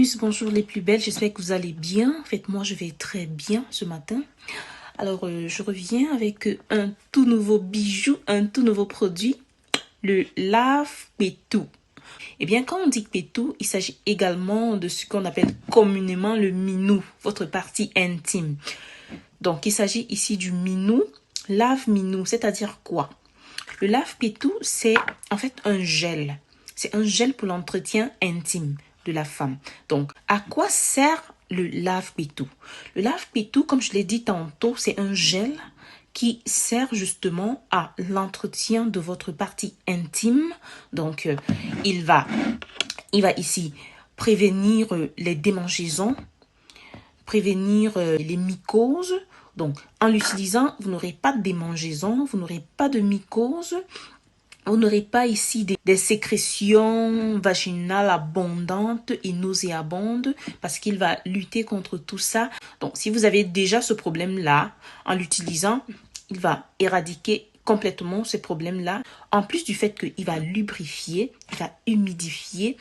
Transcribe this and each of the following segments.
muses, bonjour les plus belles, j'espère que vous allez bien. En fait, moi je vais très bien ce matin. Alors, je reviens avec un tout nouveau bijou, un tout nouveau produit, le Lave Pétou. Eh bien, quand on dit pétou, il s'agit également de ce qu'on appelle communément le minou, votre partie intime. Donc, il s'agit ici du minou, lave minou, c'est-à-dire quoi? Le lave pétou, c'est en fait un gel. C'est un gel pour l'entretien intime de la femme. Donc, à quoi sert le lave pétou? Le lave pétou, comme je l'ai dit tantôt, c'est un gel qui sert justement à l'entretien de votre partie intime. Donc, il va ici prévenir les démangeaisons, prévenir les mycoses. Donc, en l'utilisant, vous n'aurez pas de démangeaisons, vous n'aurez pas de mycoses, vous n'aurez pas ici des sécrétions vaginales abondantes et nauséabondes parce qu'il va lutter contre tout ça. Donc, si vous avez déjà ce problème-là, en l'utilisant, il va éradiquer complètement ce problème-là. En plus du fait qu'il va lubrifier, il va humidifier,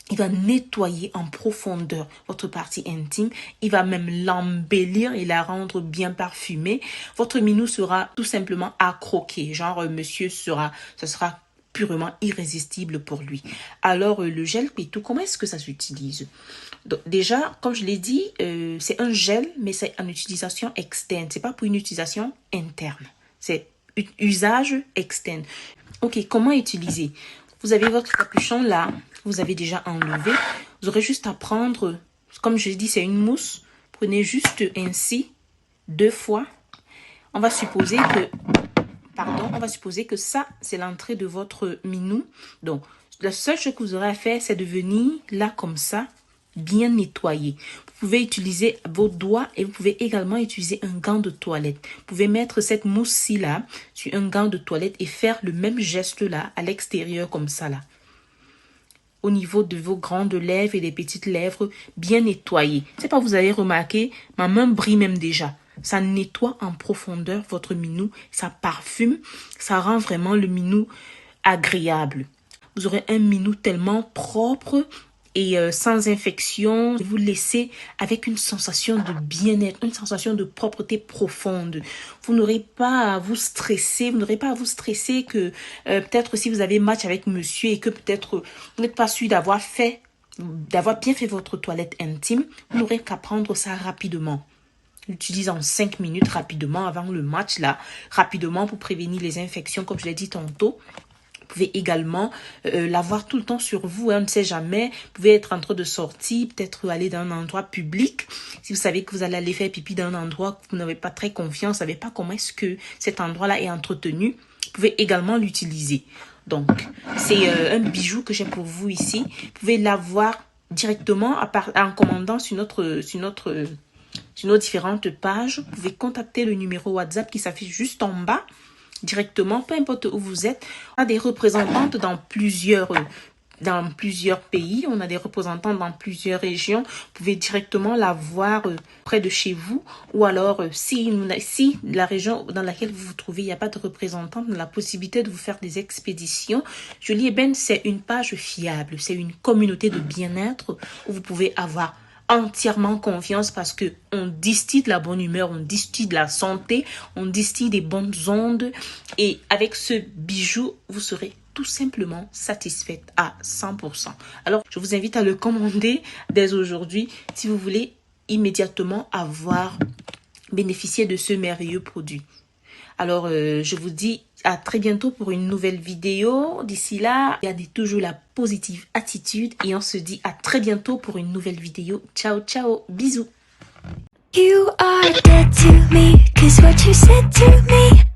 il va nettoyer en profondeur votre partie intime. Il va même l'embellir et la rendre bien parfumée. Votre minou sera tout simplement à croquer. Genre, ce sera purement irrésistible pour lui. Alors, le gel pétou, comment est-ce que ça s'utilise? Donc, déjà, comme je l'ai dit, c'est un gel, mais c'est en utilisation externe. C'est pas pour une utilisation interne. C'est un usage externe. Ok, comment utiliser? Vous avez votre capuchon là, vous avez déjà enlevé. Vous aurez juste à prendre, comme je l'ai dit, c'est une mousse. Prenez juste ainsi 2 fois. On va supposer que ça, c'est l'entrée de votre minou. Donc, la seule chose que vous aurez à faire, c'est de venir là comme ça, bien nettoyer. Vous pouvez utiliser vos doigts et vous pouvez également utiliser un gant de toilette. Vous pouvez mettre cette mousse-ci là sur un gant de toilette et faire le même geste là à l'extérieur comme ça là. Au niveau de vos grandes lèvres et des petites lèvres, bien nettoyées. C'est pas, vous avez remarqué, ma main brille même déjà. Ça nettoie en profondeur votre minou, ça parfume, ça rend vraiment le minou agréable. Vous aurez un minou tellement propre et sans infection, vous laissez avec une sensation de bien-être, une sensation de propreté profonde. Vous n'aurez pas à vous stresser, que peut-être si vous avez match avec monsieur et que peut-être vous n'êtes pas sûr d'avoir bien fait votre toilette intime, vous n'aurez qu'à prendre ça rapidement. L'utilise en 5 minutes rapidement avant le match là, rapidement pour prévenir les infections comme je l'ai dit tantôt. Vous pouvez également l'avoir tout le temps sur vous, on ne sait jamais. Vous pouvez être en train de sortir, peut-être aller dans un endroit public. Si vous savez que vous allez aller faire pipi dans un endroit que vous n'avez pas très confiance, vous ne savez pas comment est-ce que cet endroit-là est entretenu, vous pouvez également l'utiliser. Donc, c'est un bijou que j'ai pour vous ici. Vous pouvez l'avoir directement en commandant sur nos différentes pages. Vous pouvez contacter le numéro WhatsApp qui s'affiche juste en bas. Directement, peu importe où vous êtes. On a des représentantes dans plusieurs pays, on a des représentants dans plusieurs régions. Vous pouvez directement la voir près de chez vous, ou alors si la région dans laquelle vous vous trouvez, il n'y a pas de représentant, on a la possibilité de vous faire des expéditions. Jolie Ébène, c'est une page fiable, c'est une communauté de bien-être où vous pouvez avoir entièrement confiance parce que on distille de la bonne humeur, on distille de la santé, on distille des bonnes ondes et avec ce bijou, vous serez tout simplement satisfaite à 100%. Alors, je vous invite à le commander dès aujourd'hui si vous voulez immédiatement bénéficier de ce merveilleux produit. Alors, je vous dis à très bientôt pour une nouvelle vidéo. D'ici là, gardez toujours la positive attitude et on se dit à très bientôt pour une nouvelle vidéo. Ciao, ciao, bisous. You are dead to me, 'cause what you said to me